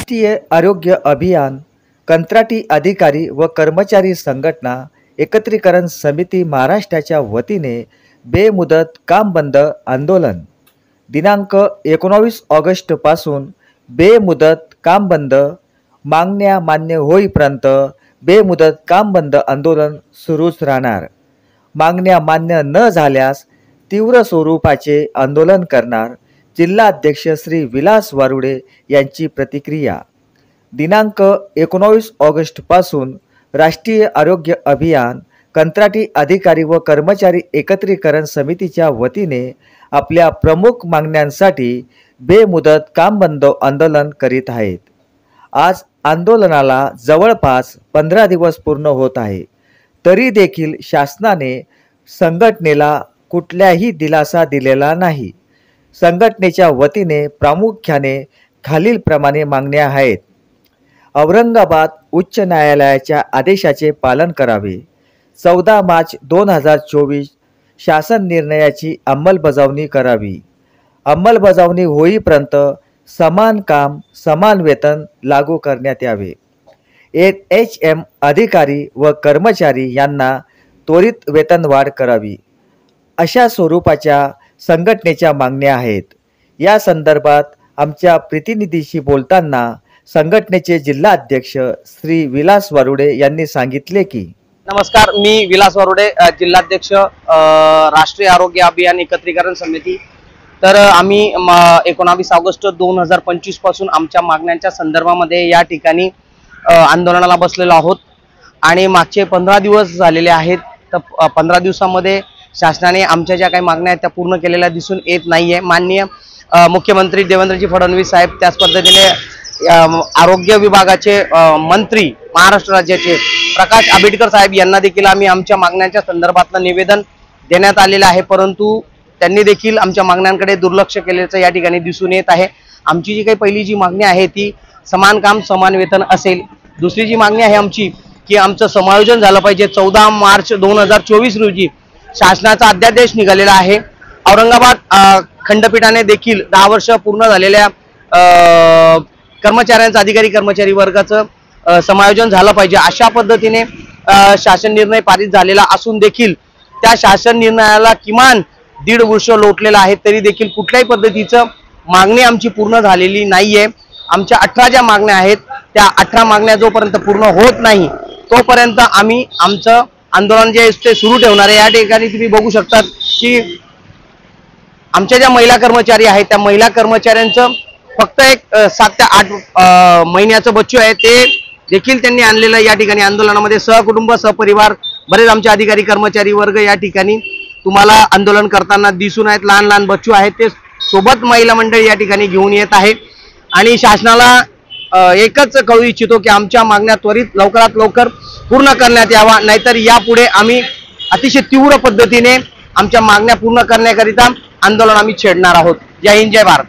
राष्ट्रीय आरोग्य अभियान, कंत्राटी अधिकारी व कर्मचारी संघटना एकत्रीकरण समिती महाराष्ट्राच्या वतीने बेमुदत काम बंद आंदोलन दिनांक 19 ऑगस्ट पासून बेमुदत काम बंद मागण्या मान्य होईपर्यंत बेमुदत काम बंद आंदोलन सुरूच राहणार। मागण्या मान्य न झाल्यास तीव्र स्वरूपाचे आंदोलन करणार। जिल्हाध्यक्ष श्री विलास वारुडे यांची प्रतिक्रिया। दिनांक 19 ऑगस्ट पासून राष्ट्रीय आरोग्य अभियान, कंत्राटी अधिकारी व कर्मचारी एकत्रीकरण समितीच्या वतीने आपल्या प्रमुख मागण्यांसाठी बेमुदत काम बंद आंदोलन करीत आहेत। आज आंदोलनाला जवळपास 15 दिवस पूर्ण होत आहे, तरी देखील शासनाने संघटनेला कुठलाही दिलासा दिलेला नाही। संघटनेच्या वतीने प्रामुख्याने खालीलप्रमाणे मागण्या आहेत। औरंगाबाद उच्च न्यायालयाच्या आदेशाचे पालन करावे। 14 मार्च 2024 शासन निर्णयाची अंमलबजावणी करावी। अंमलबजावणी होईपर्यंत समान काम समान वेतन लागू करण्यात यावे। NHM अधिकारी व कर्मचारी यांना त्वरित वेतनवाढ करावी, अशा स्वरूपाच्या संघटनेच्या मागण्या आहेत। या संदर्भात आमच्या प्रतिनिधीशी बोलताना संघटनेचे जिल्हाध्यक्ष श्री विलास वारुडे यांनी सांगितले की नमस्कार, मी विलास वारुडे, जिल्हाध्यक्ष राष्ट्रीय आरोग्य अभियान एकत्रीकरण समिती। तर आम्ही 19 ऑगस्ट 2025 पासून आमच्या मागण्यांच्या संदर्भामध्ये या ठिकाणी आंदोलनाला बसलेलो आहोत आणि मागचे 15 दिवस झालेले आहेत। तर 15 दिवसामध्ये शासनाने आमच्या ज्या काही मागण्या आहेत त्या पूर्ण केलेल्या दिसून येत नाहीये। माननीय मुख्यमंत्री देवेंद्रजी फडणवीस साहेब, त्याच पद्धतीने आरोग्य विभागाचे मंत्री महाराष्ट्र राज्याचे प्रकाश आंबेडकर साहेब यांना देखील आम्ही आमच्या मागण्यांच्या संदर्भातलं निवेदन देण्यात आलेलं आहे, परंतु त्यांनी देखील आमच्या मागण्यांकडे दुर्लक्ष केल्याचं या ठिकाणी दिसून येत आहे। आमची जी काही पहिली जी मागणी आहे ती समान काम समान वेतन असेल। दुसरी जी मागणी आहे आमची की आमचं समायोजन झालं पाहिजे। 14 मार्च 2024 रोजी शासनाचा अध्यादेश निघालेला आहे। औरंगाबाद खंडपीठाने देखील 10 वर्ष पूर्ण झालेल्या कर्मचाऱ्यांचं, अधिकारी कर्मचारी वर्गाचं समायोजन झालं पाहिजे अशा पद्धतीने शासन निर्णय पारित झालेला असून देखील त्या शासन निर्णयाला किमान 1.5 वर्ष लोटलेला आहे, तरी देखील कुठल्याही पद्धतीचं मागणी आमची पूर्ण झालेली नाहीये। आमच्या 18 ज्या मागण्या आहेत त्या 18 मागण्या जोपर्यंत पूर्ण होत नाही तोपर्यंत आम्ही आमचं आंदोलन जे ते सुरू ठेवणार आहे। या ठिकाणी तुम्ही बघू शकतात की आमच्या ज्या महिला कर्मचारी आहेत त्या महिला कर्मचाऱ्यांचं फक्त एक 7 ते 8 महिन्याचं बच्चू आहे, ते देखील त्यांनी आणलेलं या ठिकाणी आंदोलनामध्ये सहकुटुंब सहपरिवार बरेच आमचे अधिकारी कर्मचारी वर्ग या ठिकाणी तुम्हाला आंदोलन करताना दिसून आहेत। लहान लहान बच्चू आहेत, ते सोबत महिला मंडळी या ठिकाणी घेऊन येत आहे आणि शासनाला एकच कळू इच्छितो की आमच्या मागण्या त्वरित लवकरात लवकर पूर्ण करण्यात यावा, नाहीतर यापुढे आम्ही अतिशय तीव्र पद्धतीने आमच्या मागण्या पूर्ण करण्याकरिता आंदोलन आम्ही छेडणार आहोत। जय हिंद, जय भारत।